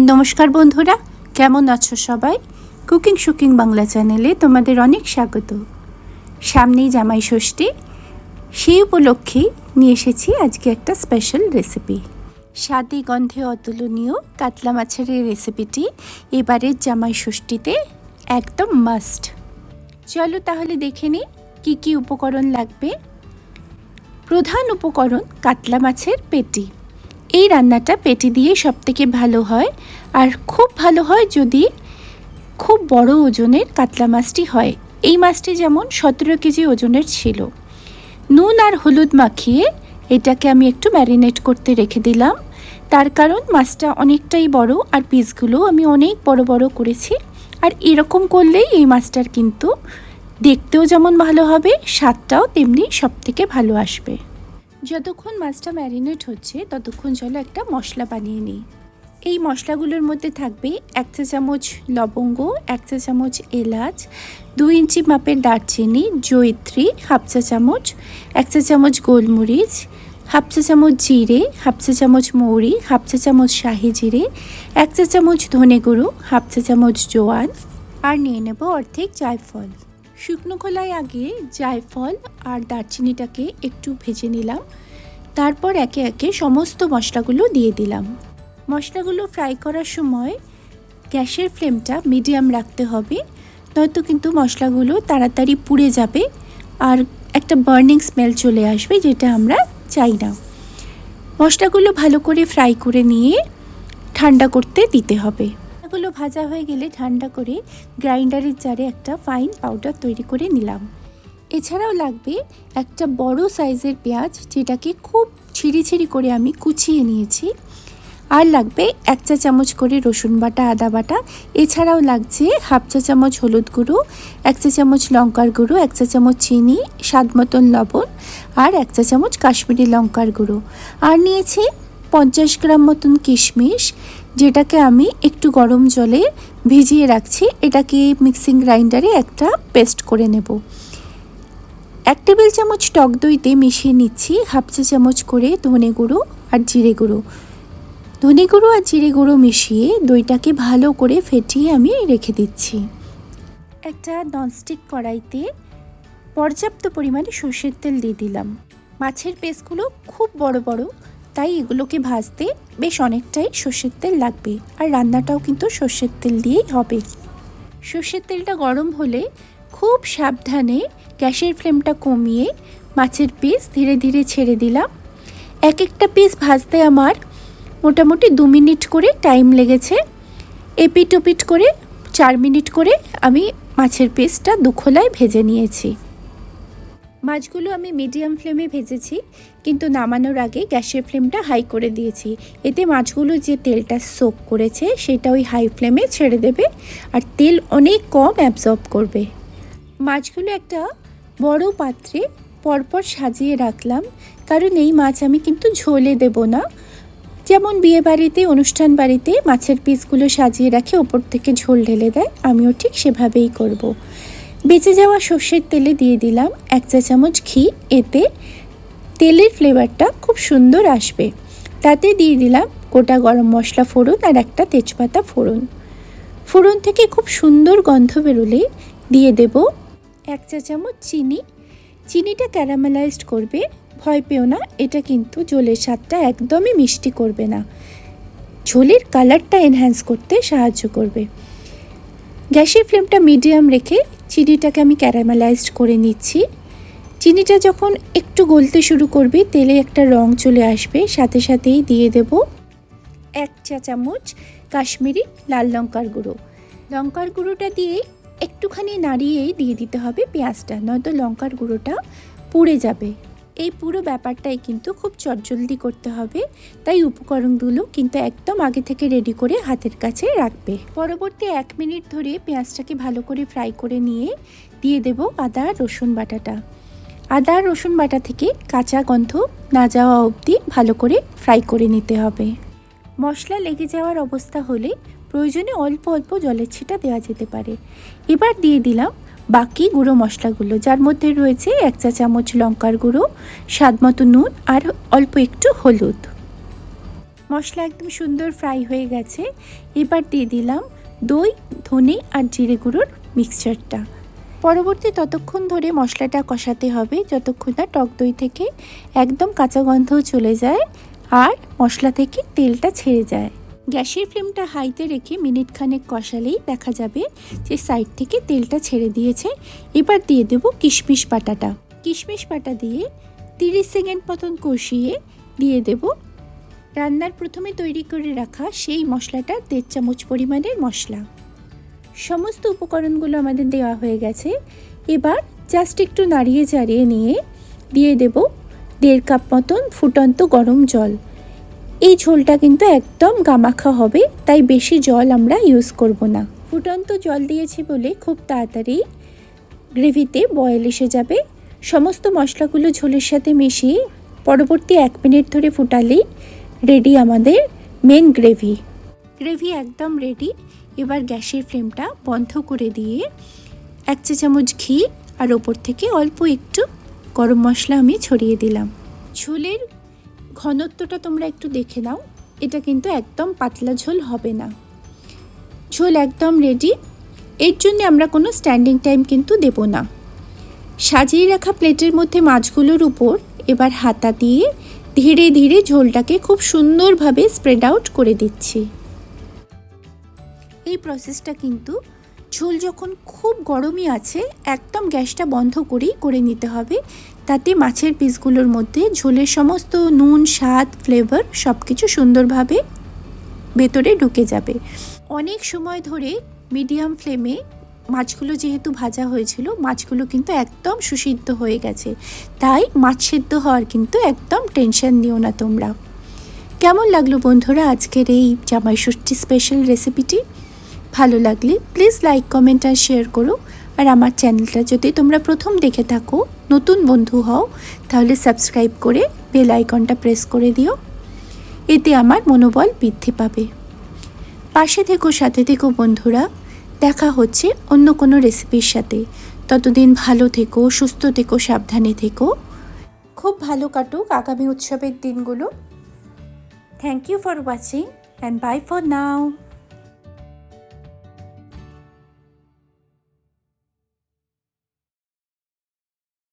নমস্কার বন্ধুরা, কেমন আছো সবাই? কুকিং শুকিং বাংলা চ্যানেলে তোমাদের অনেক স্বাগত। সামনেই জামাইষষ্ঠী, সেই উপলক্ষে নিয়ে এসেছি আজকে একটা স্পেশাল রেসিপি। স্বাদে গন্ধে অতুলনীয় কাতলা মাছের এই রেসিপিটি এবারের জামাইষষ্ঠীতে একদম মাস্ট। চলো তাহলে দেখে নিই কী কী উপকরণ লাগবে। প্রধান উপকরণ কাতলা মাছের পেটি। এই রান্নাটা পেটি দিয়ে সবথেকে ভালো হয়, আর খুব ভালো হয় যদি খুব বড় ওজনের কাতলা মাছটি হয়। এই মাছটি যেমন 17 কেজি ওজনের ছিল। নুন আর হলুদ মাখিয়ে এটাকে আমি একটু ম্যারিনেট করতে রেখে দিলাম, তার কারণ মাছটা অনেকটাই বড় আর পিসগুলো আমি অনেক বড় বড় করেছি। আর এরকম করলেই এই মাছটার কিন্তু দেখতেও যেমন ভালো হবে, স্বাদটাও তেমনি সবথেকে ভালো আসবে। যতক্ষণ মাছটা ম্যারিনেট হচ্ছে ততক্ষণ চলো একটা মশলা বানিয়ে নিই। এই মশলাগুলোর মধ্যে থাকবে 1 চা চামচ লবঙ্গ, 1 চা চামচ এলাচ, 2 ইঞ্চি মাপের দারচিনি, জয়িত্রী 1/2 চা চামচ, 1 চা চামচ গোলমরিচ, 1/2 চা চামচ জিরে, 1/2 চা চামচ মৌরি, 1/2 চা চামচ শাহি জিরে, 1 চা চামচ ধনে গুঁড়ো, 1/2 চা চামচ জোয়ান, আর নিয়ে নেব অর্ধেক জায়ফল। শুকনো খোলায় আগে জায়ফল আর দারচিনিটাকে একটু ভেজে নিলাম, তারপর একে একে সমস্ত মশলাগুলো দিয়ে দিলাম। মশলাগুলো ফ্রাই করার সময় গ্যাসের ফ্লেমটা মিডিয়াম রাখতে হবে, নয়তো কিন্তু মশলাগুলো তাড়াতাড়ি পুড়ে যাবে আর একটা বার্নিং স্মেল চলে আসবে, যেটা আমরা চাই না। মশলাগুলো ভালো করে ফ্রাই করে নিয়ে ঠান্ডা করতে দিতে হবে। মশলাগুলো ভাজা হয়ে গেলে ঠান্ডা করে গ্রাইন্ডারের জারে একটা ফাইন পাউডার তৈরি করে নিলাম। এছাড়াও লাগবে একটা বড় সাইজের পেঁয়াজ, যেটাকে খুব ছিঁড়ি করে আমি কুচিয়ে নিয়েছি। আর লাগবে 1 চা চামচ করে রসুন বাটা, আদা বাটা। এছাড়াও লাগছে 1/2 চা চামচ হলুদ গুঁড়ো, 1 চা চামচ লঙ্কার গুঁড়ো, 1 চা চামচ চিনি, স্বাদ মতন লবণ, আর 1 চা চামচ কাশ্মীরি লঙ্কার গুঁড়ো। আর নিয়েছি 50 গ্রাম মতন কিশমিশ, যেটাকে আমি একটু গরম জলে ভিজিয়ে রাখছি। এটাকে মিক্সিং গ্রাইন্ডারে একটা পেস্ট করে নেব। 1 টেবিল চামচ টক দইতে মিশিয়ে নিচ্ছি 1/2 চা চামচ করে ধনে গুঁড়ো আর জিরে গুঁড়ো। ধনে গুঁড়ো আর জিরে গুঁড়ো মিশিয়ে দইটাকে ভালো করে ফেটিয়ে আমি রেখে দিচ্ছি। একটা ননস্টিক কড়াইতে পর্যাপ্ত পরিমাণে সর্ষের তেল দিয়ে দিলাম। মাছের পিসগুলো খুব বড় বড়, তাই এগুলোকে ভাজতে বেশ অনেকটাই সর্ষের তেল লাগবে, আর রান্নাটাও কিন্তু সর্ষের তেল দিয়েই হবে। সর্ষের তেলটা গরম হলে খুব সাবধানে গ্যাসের ফ্লেমটা কমিয়ে মাছের পিস ধীরে ধীরে ছেড়ে দিলাম। এক একটা পিস ভাজতে আমার মোটামুটি 2 মিনিট করে টাইম লেগেছে। এপিট ওপিট করে 4 মিনিট করে আমি মাছের পিসটা দুখোলায় ভেজে নিয়েছি। মাছগুলো আমি মিডিয়াম ফ্লেমে ভেজেছি, কিন্তু নামানোর আগে গ্যাসের ফ্লেমটা হাই করে দিয়েছি। এতে মাছগুলো যে তেলটা সোক করেছে সেটা ওই হাই ফ্লেমে ছেড়ে দেবে, আর তেল অনেক কম অ্যাবজর্ব করবে। মাছগুলো একটা বড় পাত্রে পরপর সাজিয়ে রাখলাম, কারণ এই মাছ আমি কিন্তু ঝোলে দেব না। যেমন বিয়ে বাড়িতে, অনুষ্ঠান বাড়িতে মাছের পিসগুলো সাজিয়ে রাখে, ওপর থেকে ঝোল ঢেলে দেয়, আমিও ঠিক সেভাবেই করব। বেঁচে যাওয়া সর্ষের তেলে দিয়ে দিলাম 1 চা চামচ ঘি। এতে তেলের ফ্লেভারটা খুব সুন্দর আসবে। তাতে দিয়ে দিলাম গোটা গরম মশলা ফোড়ন আর একটা তেজপাতা ফোড়ন। ফোড়ন থেকে খুব সুন্দর গন্ধ বেরোলে দিয়ে দেব 1 চা চামচ চিনি। চিনিটা ক্যারামেলাইজড করবে, ভয় পেও না, এটা কিন্তু ঝোলের স্বাদটা একদমই মিষ্টি করবে না, ঝোলের কালারটা এনহ্যান্স করতে সাহায্য করবে। গ্যাসের ফ্লেমটা মিডিয়াম রেখে চিনিটাকে আমি ক্যারামেলাইজড করে নিচ্ছি। চিনিটা যখন একটু গলতে শুরু করবে, তেলে একটা রং চলে আসবে, সাথে সাথেই দিয়ে দেব 1 চা চামচ কাশ্মীরি লাল লঙ্কার গুঁড়ো। লঙ্কার গুঁড়োটা দিয়ে একটুখানি নাড়িয়েই দিয়ে দিতে হবে পেঁয়াজটা, নয়তো লঙ্কার গুঁড়োটা পুড়ে যাবে। এই পুরো ব্যাপারটাই কিন্তু খুব চটজলদি করতে হবে, তাই উপকরণগুলো কিন্তু একদম আগে থেকে রেডি করে হাতের কাছে রাখবে। পরবর্তী 1 মিনিট ধরে পেঁয়াজটাকে ভালো করে ফ্রাই করে নিয়ে দিয়ে দেব আদা রসুন বাটাটা। আদা রসুন বাটা থেকে কাঁচা গন্ধ না যাওয়া অবধি ভালো করে ফ্রাই করে নিতে হবে। মশলা লেগে যাওয়ার অবস্থা হলে প্রয়োজনে অল্প অল্প জলের ছিটা দেওয়া যেতে পারে। এবার দিয়ে দিলাম বাকি গুঁড়ো মশলাগুলো, যার মধ্যে রয়েছে 1 চা চামচ লঙ্কার গুঁড়ো, স্বাদ মতো নুন আর অল্প একটু হলুদ। মশলা একদম সুন্দর ফ্রাই হয়ে গেছে। এবার দিয়ে দিলাম দই, ধনে আর জিরে গুঁড়োর মিক্সচারটা। পরবর্তী ততক্ষণ ধরে মশলাটা কষাতে হবে যতক্ষণ না টক দই থেকে একদম কাঁচা গন্ধ চলে যায় আর মশলা থেকে তেলটা ছেড়ে যায়। গ্যাসের ফ্লেমটা হাইতে রেখে মিনিট খানেক কষালেই দেখা যাবে যে সাইড থেকে তেলটা ছেড়ে দিয়েছে। এবার দিয়ে দেব কিশমিশ বাটাটা। কিশমিশ বাটা দিয়ে 30 সেকেন্ড মতন কষিয়ে দিয়ে দেব রান্নার প্রথমে তৈরি করে রাখা সেই মশলাটার 1.5 চামচ পরিমাণের মশলা। সমস্ত উপকরণগুলো আমাদের দেওয়া হয়ে গেছে। এবার জাস্ট একটু নাড়িয়ে চাড়িয়ে নিয়ে দিয়ে দেব 1.5 কাপ মতন ফুটন্ত গরম জল। এই ঝোলটা কিন্তু একদম গামাখা হবে, তাই বেশি জল আমরা ইউজ করব না। ফুটন্ত জল দিয়েছি বলে খুব তাড়াতাড়ি গ্রেভিতে বয়েল এসে যাবে। সমস্ত মশলাগুলো ঝোলের সাথে মিশিয়ে পরবর্তী 1 মিনিট ধরে ফুটালেই রেডি আমাদের মেন গ্রেভি। গ্রেভি একদম রেডি। এবার গ্যাসের ফ্লেমটা বন্ধ করে দিয়ে 1 চা চামচ ঘি আর ওপর থেকে অল্প একটু গরম মশলা আমি ছড়িয়ে দিলাম। ঝোলের ঘনত্বটা তোমরা একটু দেখে নাও, এটা কিন্তু একদম পাতলা ঝোল হবে না। ঝোল একদম রেডি। এর জন্য আমরা কোনো স্ট্যান্ডিং টাইম কিন্তু দেব না। সাজিয়ে রাখা প্লেটের মধ্যে মাছগুলোর উপর এবার হাতা দিয়ে ধীরে ধীরে ঝোলটাকে খুব সুন্দরভাবে স্প্রেড আউট করে দিচ্ছি। এই প্রসেসটা কিন্তু ঝোল যখন খুব গরমই আছে একদম গ্যাসটা বন্ধ করেই করে নিতে হবে, তাতে মাছের পিসগুলোর মধ্যে ঝোলের সমস্ত নুন, স্বাদ, ফ্লেভার সব কিছু সুন্দরভাবে ভেতরে ঢুকে যাবে। অনেক সময় ধরে মিডিয়াম ফ্লেমে মাছগুলো যেহেতু ভাজা হয়েছিল, মাছগুলো কিন্তু একদম সুসিদ্ধ হয়ে গেছে, তাই মাছ সিদ্ধ হওয়ার কিন্তু একদম টেনশন নিও না তোমরা। কেমন লাগলো বন্ধুরা আজকের এই জামাইষষ্ঠী স্পেশাল রেসিপিটি? ভালো লাগলে প্লিজ লাইক, কমেন্ট আর শেয়ার করো। আর আমার চ্যানেলটা যদি তোমরা প্রথম দেখে থাকো, নতুন বন্ধু হও, তাহলে সাবস্ক্রাইব করে বেল আইকনটা প্রেস করে দিও। এতে আমার মনোবল বৃদ্ধি পাবে। পাশে থেকো, সাথে থেকো বন্ধুরা। দেখা হচ্ছে অন্য কোনো রেসিপির সাথে। ততদিন ভালো থেকো, সুস্থ থেকো, সাবধানে থেকো। খুব ভালো কাটুক আগামী উৎসবের দিনগুলো। Thank you for watching and bye for now.